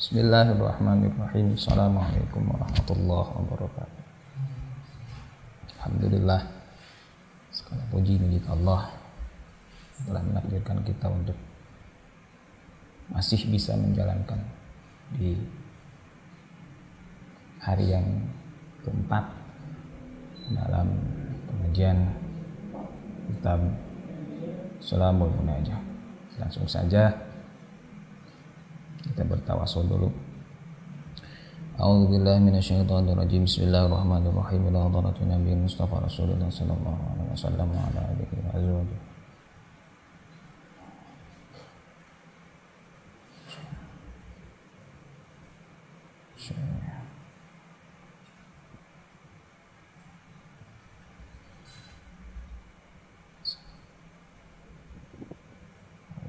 Bismillahirrahmanirrahim. Assalamualaikum warahmatullahi wabarakatuh. Alhamdulillah, segala puji milik Allah telah menakdirkan kita untuk masih bisa menjalankan di hari yang keempat dalam pengajian kitab Salamul Munajah. Langsung saja kita bertawasul dulu. A'udzubillahi minasyaitonirrajim. Bismillahirrahmanirrahim. Ila hadratin Nabi Mustafa Rasulullah sallallahu alaihi wasallam wa ala alihi wa azwajihi.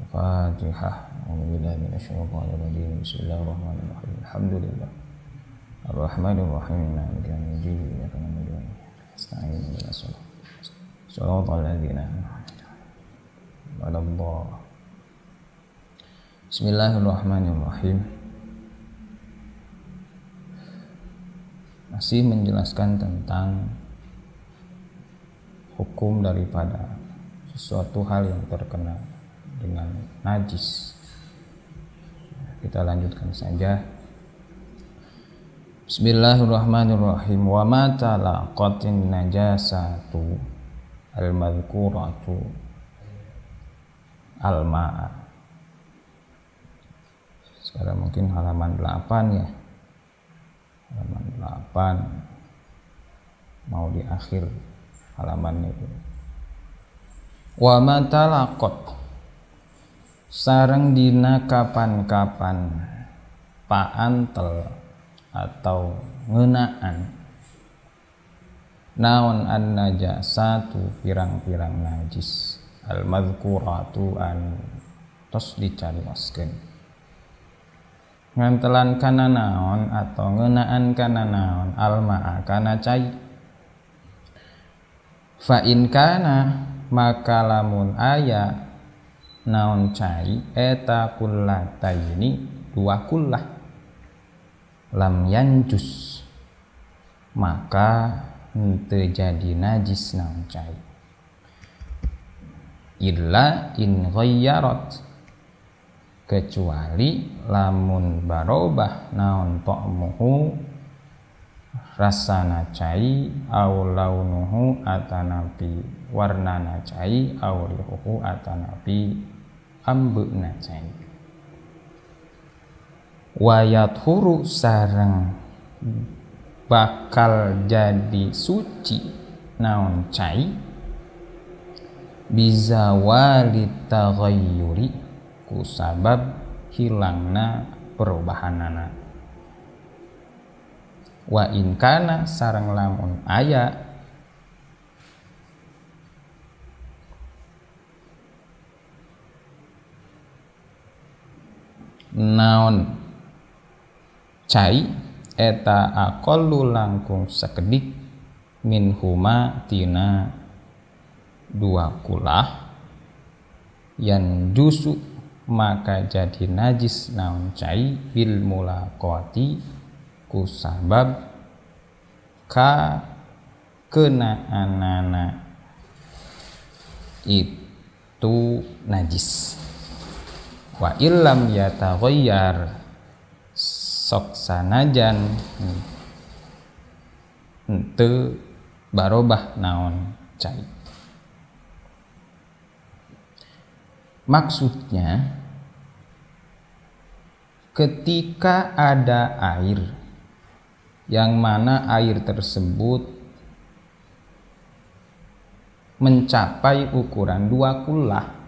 Al-Fatihah. A'udzubillahi minasyaitonir rajim. Bismillahirrahmanirrahim. Alhamdulillah. Ar-Rahmanir-Rahim. Maliki yaumiddin. Iyyaka na'budu wa iyyaka nasta'in. Ihdinas siratal ladzina an'amta 'alaihim. Bismillahirrahmanirrahim. Masih menjelaskan tentang hukum daripada sesuatu hal yang terkena dengan najis. Kita lanjutkan saja. Bismillahirrahmanirrahim. Wa ma talaqatin najasatu al-madhkuratu al-ma'a. Sekarang mungkin halaman 8 ya. Halaman 8 mau di akhir halaman itu. Wa ma talaqat sareng dina kapan-kapan paantel atau ngeunaan naon an najasatu pirang-pirang najis al madhkuratu an tos dicarioskeun ngantelan kana naon atau ngeunaan kana naon al ma'a kana cai fa in kana maka lamun aya naon cai eta kullataini dua kullah lam yanjus maka henteu jadi najis naon cai illa in ghayyarat kecuali lamun barobah naon ta'muhu rasana cai au launuhu atanapi warnana cai au rihuhu atanapi ambeuna cai wayat huru sareng bakal jadi suci naon cai bizawali taghayyuri ku sabab hilangna perubahanana wa in kana sareng lamun aya naon cai eta aqallu langkung sakedik min huma tina dua kulah yang jusu maka jadi najis naon cai bil mulaqati ku sabab ka kenaanana itu najis wa illam yataghayyar sok sanajan henteu barobah naon cai. Maksudnya ketika ada air yang mana air tersebut mencapai ukuran dua kullah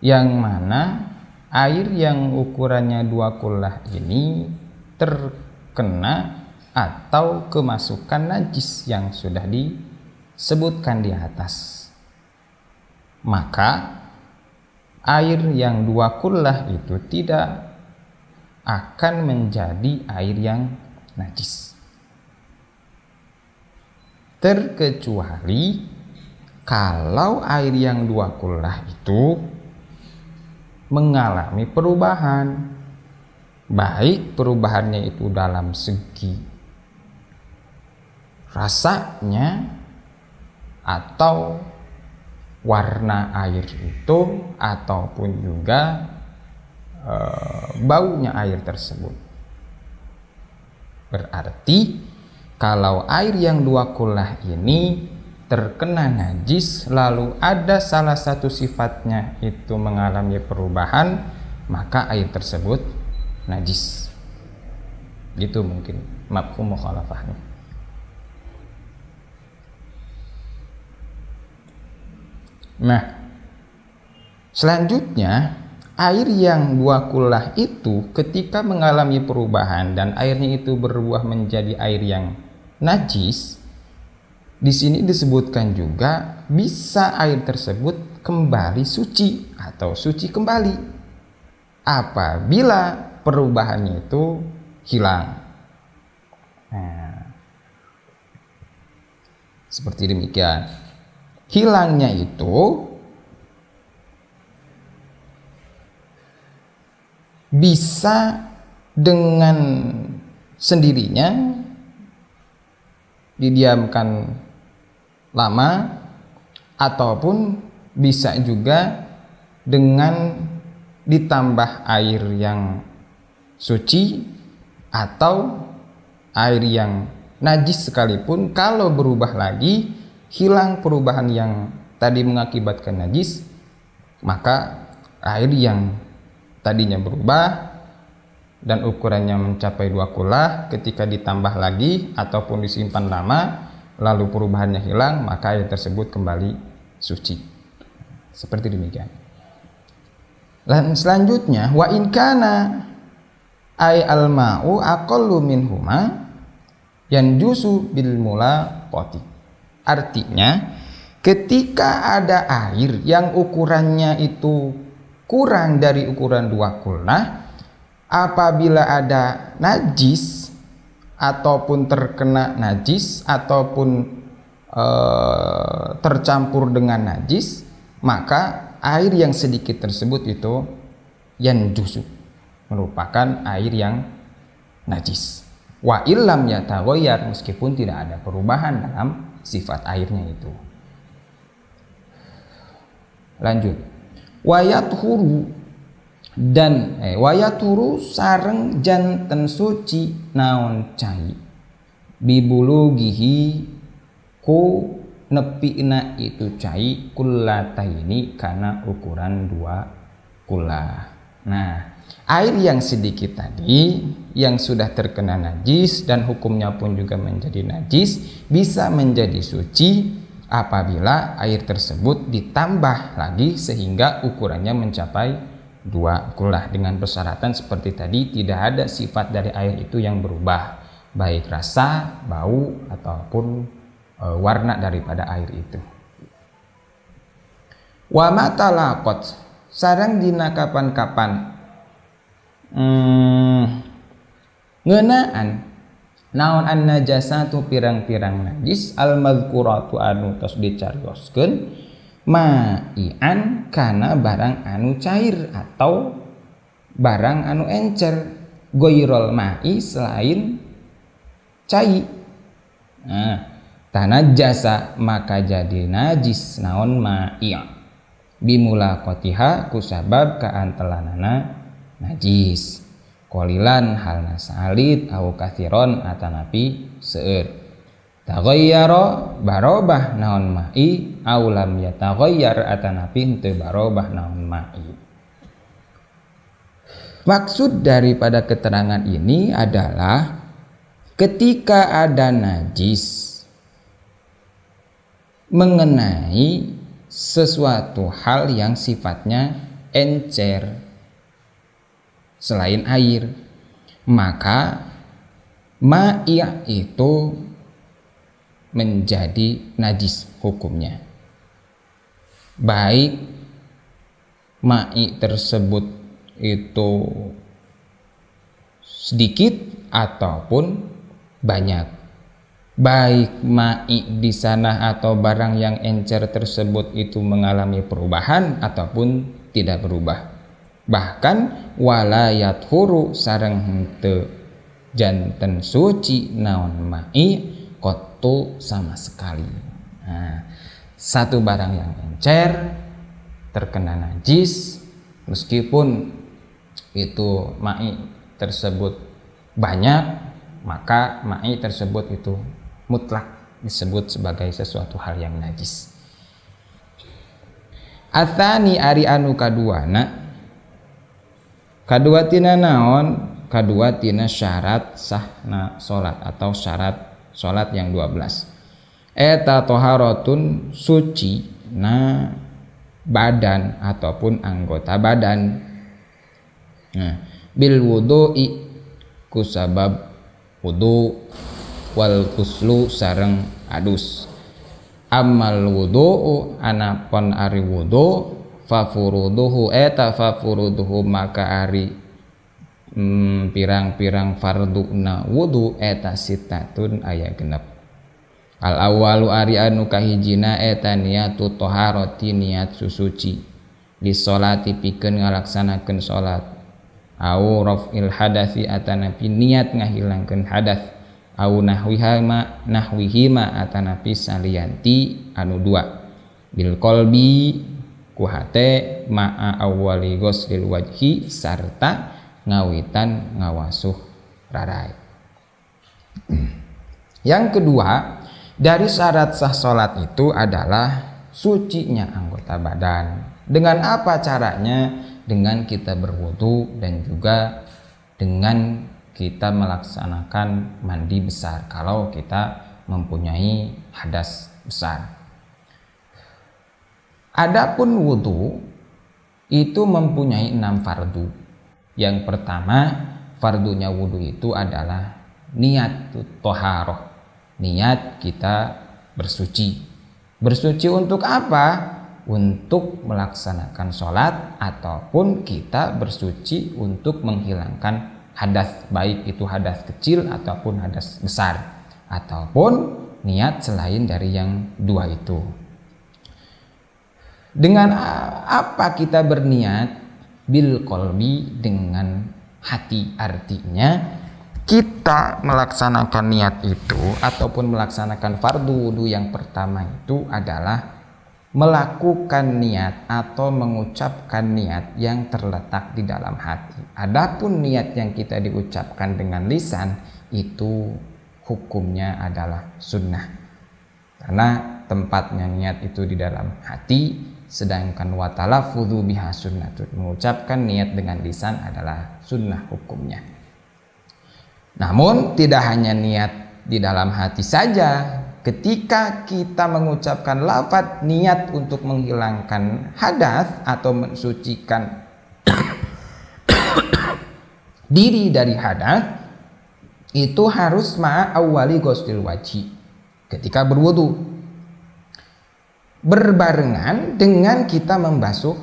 yang mana air yang ukurannya dua kullah ini terkena atau kemasukan najis yang sudah disebutkan di atas, maka air yang dua kullah itu tidak akan menjadi air yang najis, terkecuali kalau air yang dua kullah itu mengalami perubahan, baik perubahannya itu dalam segi rasanya atau warna air itu ataupun juga baunya air tersebut. Berarti kalau air yang dua kullah ini terkena najis lalu ada salah satu sifatnya itu mengalami perubahan, maka air tersebut najis. Gitu mungkin mafhum mukhalafahnya. Nah, selanjutnya air yang dua kullah itu ketika mengalami perubahan dan airnya itu berubah menjadi air yang najis, di sini disebutkan juga bisa air tersebut kembali suci atau suci kembali apabila perubahannya itu hilang. Nah, seperti demikian. Hilangnya itu bisa dengan sendirinya didiamkan lama ataupun bisa juga dengan ditambah air yang suci atau air yang najis sekalipun, kalau berubah lagi hilang perubahan yang tadi mengakibatkan najis, maka air yang tadinya berubah dan ukurannya mencapai 2 kullah ketika ditambah lagi ataupun disimpan lama lalu perubahannya hilang, maka air tersebut kembali suci. Seperti demikian. Dan selanjutnya wa in kana ay al-ma'u aqallu minhuma yanjusu bil mulaqati. Artinya ketika ada air yang ukurannya itu kurang dari ukuran 2 kullah, apabila ada najis ataupun terkena najis ataupun tercampur dengan najis, maka air yang sedikit tersebut itu yanjusu, merupakan air yang najis. Wa illam yataghayyar, meskipun tidak ada perubahan dalam sifat airnya itu. Lanjut. Wayathuru dan wayathuru sareng janten suci naon cai bibulugihi ku nepina itu cai kullataini kana ukuran 2 kullah. Nah, air yang sedikit tadi yang sudah terkena najis dan hukumnya pun juga menjadi najis bisa menjadi suci apabila air tersebut ditambah lagi sehingga ukurannya mencapai 2 kullah, dengan persyaratan seperti tadi tidak ada sifat dari air itu yang berubah, baik rasa, bau ataupun warna daripada air itu. Wa matalaqat sareng dina kapan-kapan ngeunaan naon an najasatu pirang-pirang najis al mazkuratu anu tos dicarioskeun ma'ian kana barang anu cair atau barang anu encer, goirol ma'i selain cai. Nah, tanah jasa maka jadi najis naon ma'i bimula kotiha kusabab kaantelanana najis qalilan halna salit au kathiron atanapi seueur taghayyara barobah naon ma'i au lam yataghayyar atanapi henteu barobah naon ma'i. Maksud daripada keterangan ini adalah ketika ada najis mengenai sesuatu hal yang sifatnya encer selain air, maka ma'i itu menjadi najis hukumnya, baik ma'i tersebut itu sedikit ataupun banyak, baik ma'i di sana atau barang yang encer tersebut itu mengalami perubahan ataupun tidak berubah. bahkan walayat huru sareng henteu janten suci naon mai kotu sama sekali. Nah, satu barang yang encer terkena najis meskipun itu mai tersebut banyak, maka mai tersebut itu mutlak disebut sebagai sesuatu hal yang najis. Atsani ari anu kaduana, kadua tina naon? Kadua tina syarat sahna salat atau syarat salat yang 12. Eta toharatun suci na badan ataupun anggota badan. Nah, bil wudu'i kusabab wudu wal kuslu sareng adus. Amal wudu'u anapun ari wudu fafuruduhu eta fafuruduhu maka ari pirang-pirang farduna wudu eta sitatun aya genep. Al awalu ari anu kahijina eta niatu toharoti niat susuci di sholati pikeun ngalaksanakeun salat au rafil hadasi atanapi niat ngahilangkeun hadas au nahwihima atanapi salianti anu dua bil qalbi ku hate ma'a awwali ghuslil wajhi sarta ngawitan ngawasuh rarai. Yang kedua dari syarat sah salat itu adalah sucinya anggota badan. Dengan apa caranya? Dengan kita berwudu dan juga dengan kita melaksanakan mandi besar kalau kita mempunyai hadas besar. Adapun wudu itu mempunyai 6 fardu. Yang pertama, fardunya wudu itu adalah niat toharoh, niat kita bersuci. Bersuci untuk apa? Untuk melaksanakan sholat ataupun kita bersuci untuk menghilangkan hadas, baik itu hadas kecil ataupun hadas besar, ataupun niat selain dari yang dua itu. Dengan apa kita berniat? Bil qalbi, dengan hati. Artinya kita melaksanakan niat itu ataupun melaksanakan fardu wudu yang pertama itu adalah melakukan niat atau mengucapkan niat yang terletak di dalam hati. Adapun niat yang kita diucapkan dengan lisan itu hukumnya adalah sunnah, karena tempatnya niat itu di dalam hati, sedangkan wa talaffudzu biha sunnatun, mengucapkan niat dengan lisan adalah sunnah hukumnya. Namun tidak hanya niat di dalam hati saja. Ketika kita mengucapkan lafaz niat untuk menghilangkan hadas atau mensucikan diri dari hadas, itu harus ma'a awwali ghuslil wajhi, ketika berwudu, berbarengan dengan kita membasuh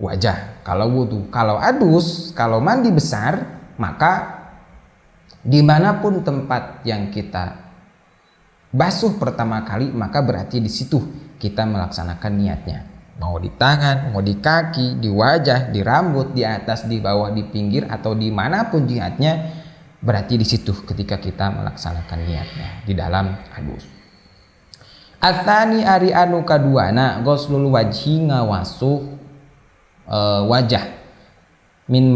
wajah kalau wudu. Kalau adus, kalau mandi besar, maka dimanapun tempat yang kita basuh pertama kali, maka berarti di situ kita melaksanakan niatnya. Mau di tangan, mau di kaki, di wajah, di rambut, di atas, di bawah, di pinggir, atau dimanapun jihadnya, berarti di situ ketika kita melaksanakan niatnya di dalam adus. Atsani ari anu kaduana ghuslul wajhi ngawasuh wajah min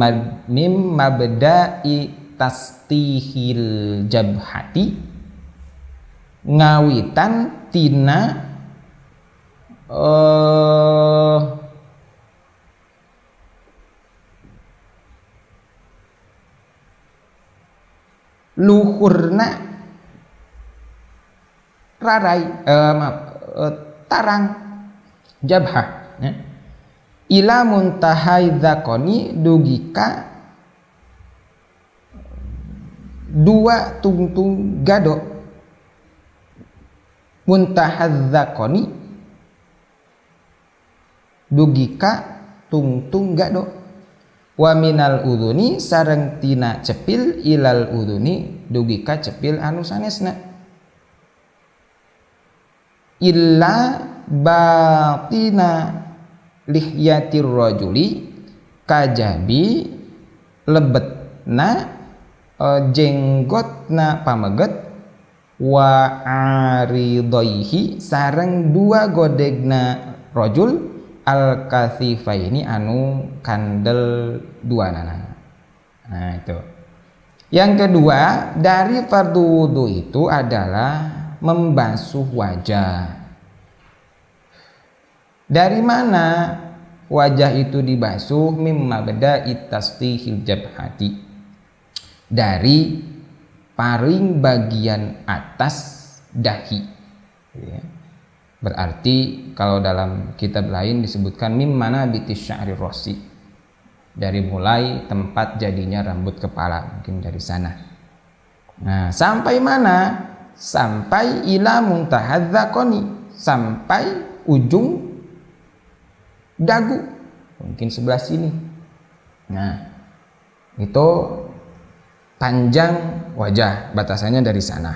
mabda'i tastihil jabhati, ngawitan tina luhurna rarai tarang jabhah ya. Ila muntahai dzakoni dugika dua tungtung gado. Muntahaz dzakoni dugika tungtung gado. Wa minal udhuni sareng tina cepil ilal udhuni dugika cepil anu sanesna. Illa batina lihyatir rajuli kajabi lebetna jenggotna pameget wa aridaihi sareng dua godegna rojul al kathifaini anu kandel dua nana. Nah itu. Yang kedua dari fardu wudu itu adalah membasuh wajah. Dari mana wajah itu dibasuh? Mimma beda itasfihil jabhati, dari paling bagian atas dahi. Berarti kalau dalam kitab lain disebutkan mimmana bitis sya'ri rosi, dari mulai tempat jadinya rambut kepala, mungkin dari sana. Nah, sampai mana? Sampai ila muntahadzaqoni, sampai ujung dagu, mungkin sebelah sini. Nah, itu panjang wajah, batasannya dari sana.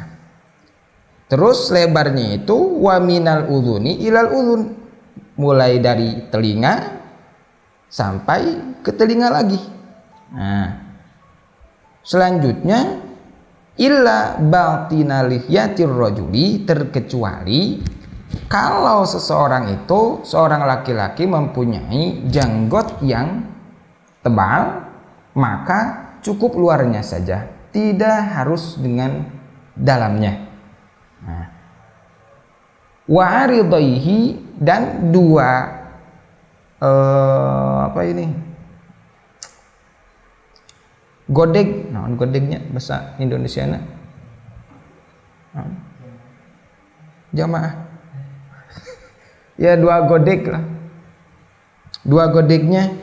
Terus lebarnya itu wa minal udhuni ilal udhun, mulai dari telinga sampai ke telinga lagi. Nah, selanjutnya illa batina lihyatir rajuli, terkecuali kalau seseorang itu, seorang laki-laki mempunyai janggot yang tebal, maka cukup luarnya saja, tidak harus dengan dalamnya. Nah, wa aridaihi, dan dua godeg, nah godegnya bahasa Indonesia jamaah ya, dua godeg lah, dua godegnya.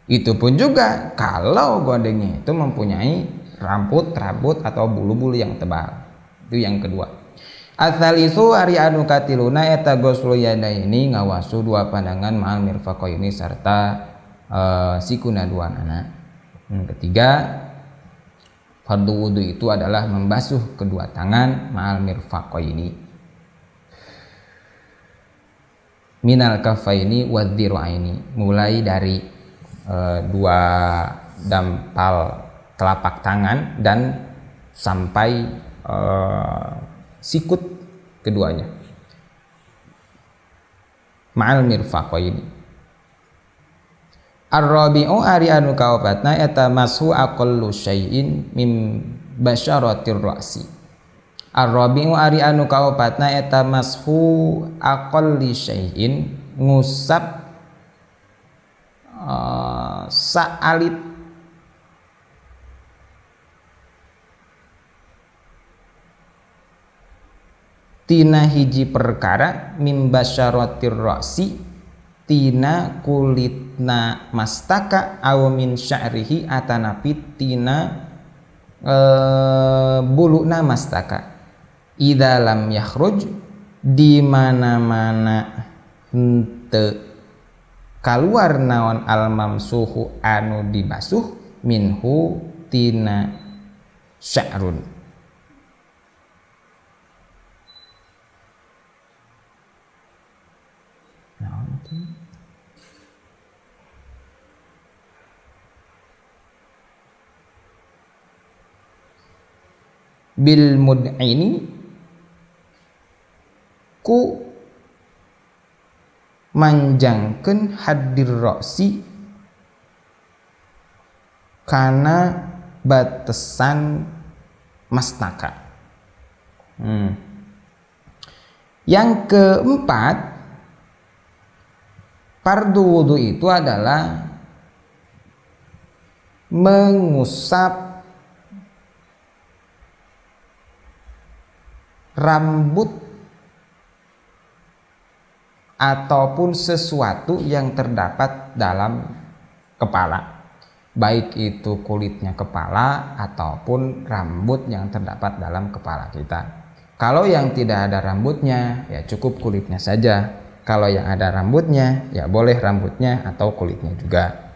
Itu pun juga kalau godengnya itu mempunyai rambut atau bulu-bulu yang tebal. Itu yang kedua. Atsalisu ari anu katiluna eta ghuslu yadaini, ngawasu dua pandangan ma'al mirfaqaini serta sikuna dua nana. Yang ketiga, fardu wudu itu adalah membasuh kedua tangan ma'al mirfaqaini, minal kafaini wadh-dhiraini, mulai dari dua dampal telapak tangan dan sampai sikut keduanya, ma'al mirfaqaini. Ar-rabi'u ari anu kaopatna eta mashu aqallu syai'in mim basyaratir ra'si. Ar-rabi'u ari anu kaopatna eta mashu aqalli syai'in, ngusap saalit tina hiji perkara mim basyaratir ra'si, tina kulitna mastaka, aw min sya'rihi atanapi tina buluna mastaka. Idza lam yakhruj, di mana-mana henteu kaluar naon al mamsuhu anu dibasuh, minhu tina sya'run. Bil mud'ini, ku manjangkeun haddir roksi kana batesan mastaka. Yang keempat, fardu wudu itu adalah mengusap rambut ataupun sesuatu yang terdapat dalam kepala, baik itu kulitnya kepala ataupun rambut yang terdapat dalam kepala kita. Kalau yang tidak ada rambutnya, ya cukup kulitnya saja. Kalau yang ada rambutnya, ya boleh rambutnya atau kulitnya juga.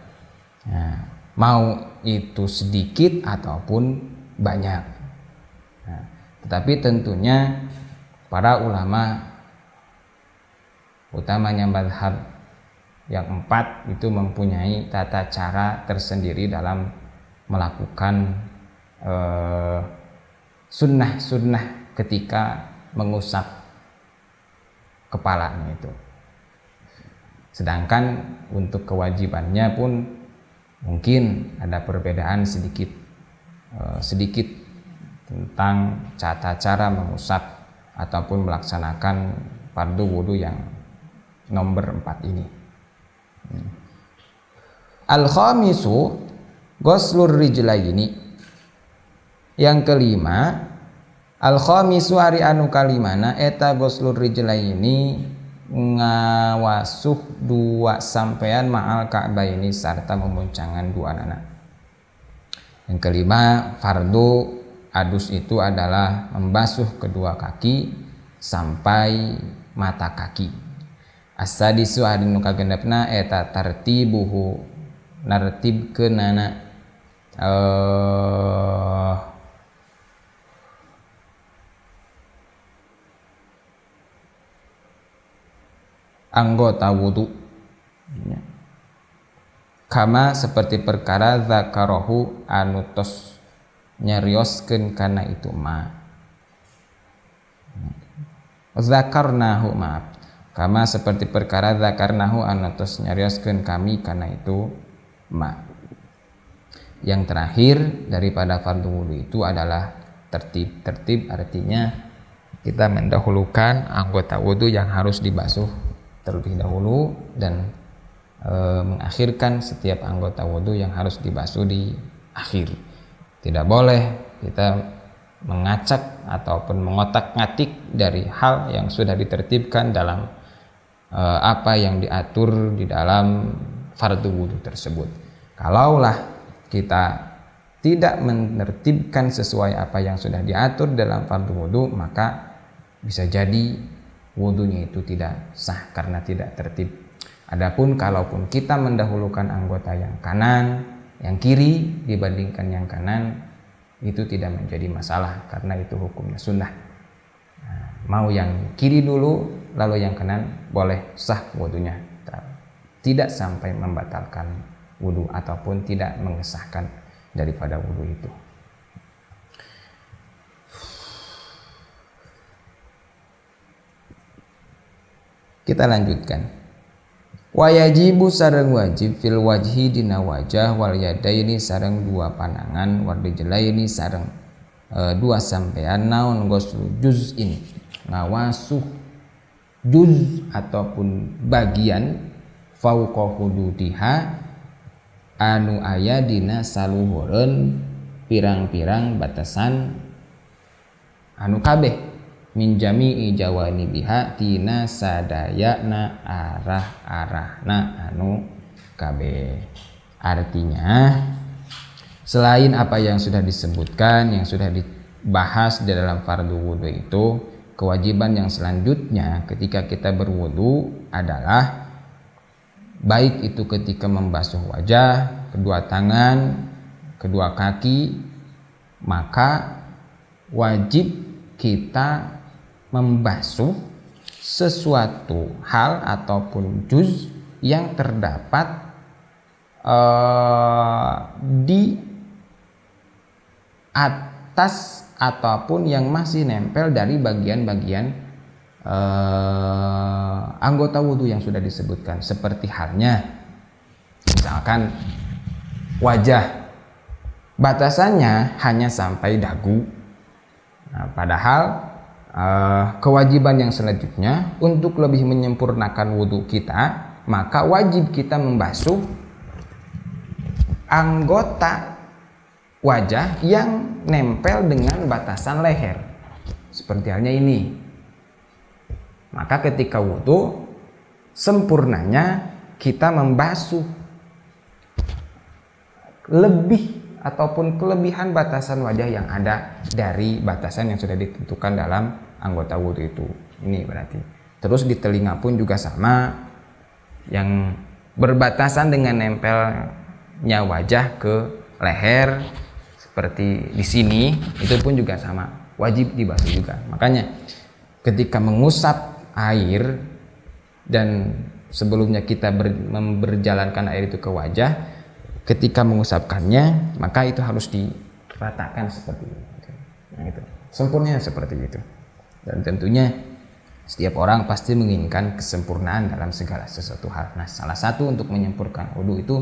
Nah, mau itu sedikit ataupun banyak. Nah, tetapi tentunya para ulama, utamanya mazhab yang 4 itu mempunyai tata cara tersendiri dalam melakukan sunnah-sunnah ketika mengusap kepalanya itu. Sedangkan untuk kewajibannya pun mungkin ada perbedaan sedikit tentang tata cara mengusap ataupun melaksanakan fardu wudu yang nomor 4 ini. Al-khamisu ghuslur rijlaini. Yang kelima, al-khamisu ari anu kalimana eta ghuslur rijlaini ngawasuh 2 sampean ma'al ka'baini sarta memuncangan 2 nana. Yang kelima, fardu adus itu adalah membasuh kedua kaki sampai mata kaki. As-sadisu ari nu kagendepna eta tartibuhu nartibkeunana anggota wudu, kama seperti perkara zakarahu anu tos nyarioskeun kana itu ma. Zakarnahu, maaf, kama seperti perkara zakarnahu anu tos nyarioskeun kami kana itu ma. Yang terakhir daripada fardu wudu itu adalah tertib artinya kita mendahulukan anggota wudu yang harus dibasuh terlebih dahulu dan mengakhirkan setiap anggota wudu yang harus dibasuh di akhir. Tidak boleh kita mengacak ataupun mengotak-ngatik dari hal yang sudah ditertibkan dalam apa yang diatur di dalam fardu wudu tersebut. Kalaulah kita tidak menertibkan sesuai apa yang sudah diatur dalam fardu wudu, maka bisa jadi wudunya itu tidak sah karena tidak tertib. Adapun kalaupun kita mendahulukan anggota yang kanan, yang kiri dibandingkan yang kanan, itu tidak menjadi masalah karena itu hukumnya sunnah. Mau yang kiri dulu lalu yang kanan, boleh sah wudunya, tidak sampai membatalkan wudu ataupun tidak mengesahkan daripada wudu itu. Kita lanjutkan. Wayajibu sareng wajib fil wajhi dina wajah wal yadaini sareng 2 panangan wal rijlaini sareng 2 sampean naon ghuslu juz'in ngawasuh juz ataupun bagian fauqa hududiha anu aya dina saluhureun pirang-pirang batasan anu kabeh min jami'i jawanibiha tina sadayana arah-arahna anu kabeh. Artinya selain apa yang sudah disebutkan, yang sudah dibahas di dalam fardu wudu itu, kewajiban yang selanjutnya ketika kita berwudu adalah baik itu ketika membasuh wajah, kedua tangan, kedua kaki, maka wajib kita membasuh sesuatu hal ataupun juz yang terdapat di atas ataupun yang masih nempel dari bagian-bagian anggota wudhu yang sudah disebutkan, seperti halnya misalkan wajah batasannya hanya sampai dagu. Nah, padahal kewajiban yang selanjutnya untuk lebih menyempurnakan wudhu kita, maka wajib kita membasuh anggota wajah yang nempel dengan batasan leher, seperti halnya ini. Maka ketika wudhu sempurnanya kita membasuh lebih ataupun kelebihan batasan wajah yang ada dari batasan yang sudah ditentukan dalam anggota wudhu itu. Ini berarti. Terus di telinga pun juga sama, yang berbatasan dengan nempelnya wajah ke leher seperti di sini, itu pun juga sama, wajib dibasuh juga. Makanya ketika mengusap air dan sebelumnya kita berjalankan air itu ke wajah, ketika mengusapkannya maka itu harus diratakan seperti itu. Nah, itu sempurnanya seperti itu. Dan tentunya setiap orang pasti menginginkan kesempurnaan dalam segala sesuatu hal. Nah, salah satu untuk menyempurnakan wudu itu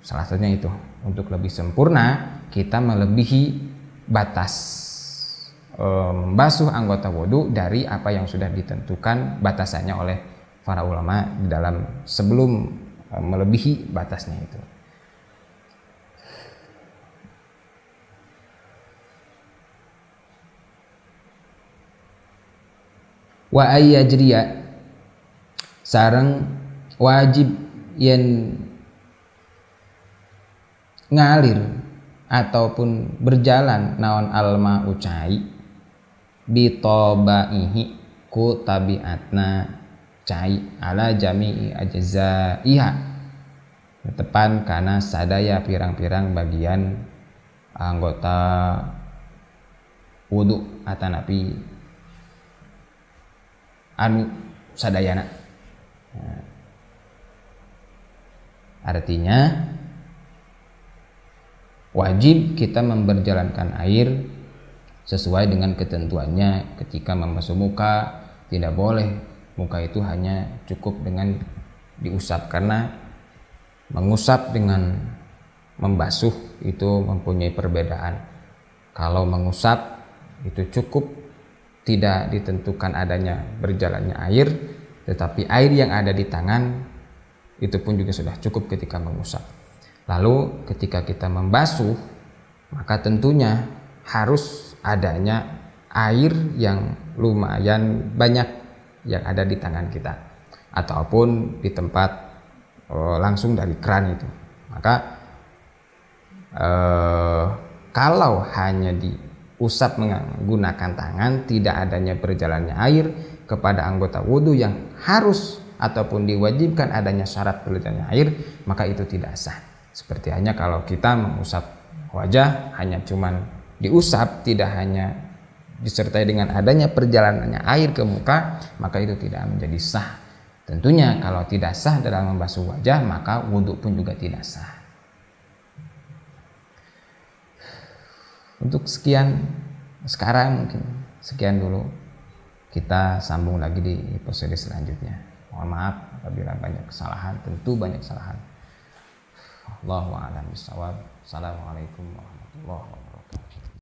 salah satunya itu untuk lebih sempurna kita melebihi batas membasuh anggota wudu dari apa yang sudah ditentukan batasannya oleh para ulama di dalam sebelum melebihi batasnya itu. Wa ayyajriya sareng wajib yen ngalir ataupun berjalan naon alma ucai bitobaihi ku tabiatna cai ala jami'i ajzaiha tepan kana sadaya pirang-pirang bagian anggota wudu atanapi anu sadayana. Nah, artinya wajib kita memperjalankan air sesuai dengan ketentuannya. Ketika membasuh muka, tidak boleh muka itu hanya cukup dengan diusap, karena mengusap dengan membasuh itu mempunyai perbedaan. Kalau mengusap itu cukup, tidak ditentukan adanya berjalannya air, tetapi air yang ada di tangan itu pun juga sudah cukup ketika mengusap. Lalu ketika kita membasuh, maka tentunya harus adanya air yang lumayan banyak yang ada di tangan kita ataupun di tempat langsung dari keran itu. Maka kalau hanya diusap menggunakan tangan, tidak adanya berjalannya air kepada anggota wudhu yang harus ataupun diwajibkan adanya syarat berjalannya air, maka itu tidak sah. Seperti hanya kalau kita mengusap wajah hanya cuman diusap, tidak hanya disertai dengan adanya perjalanannya air ke muka, maka itu tidak menjadi sah. Tentunya kalau tidak sah dalam membasuh wajah, maka wudhu pun juga tidak sah. Untuk sekian sekarang, mungkin sekian dulu. Kita sambung lagi di episode selanjutnya. Mohon maaf apabila banyak kesalahan, tentu banyak kesalahan. Allahu a'lam bishawab. Assalamualaikum warahmatullahi wabarakatuh.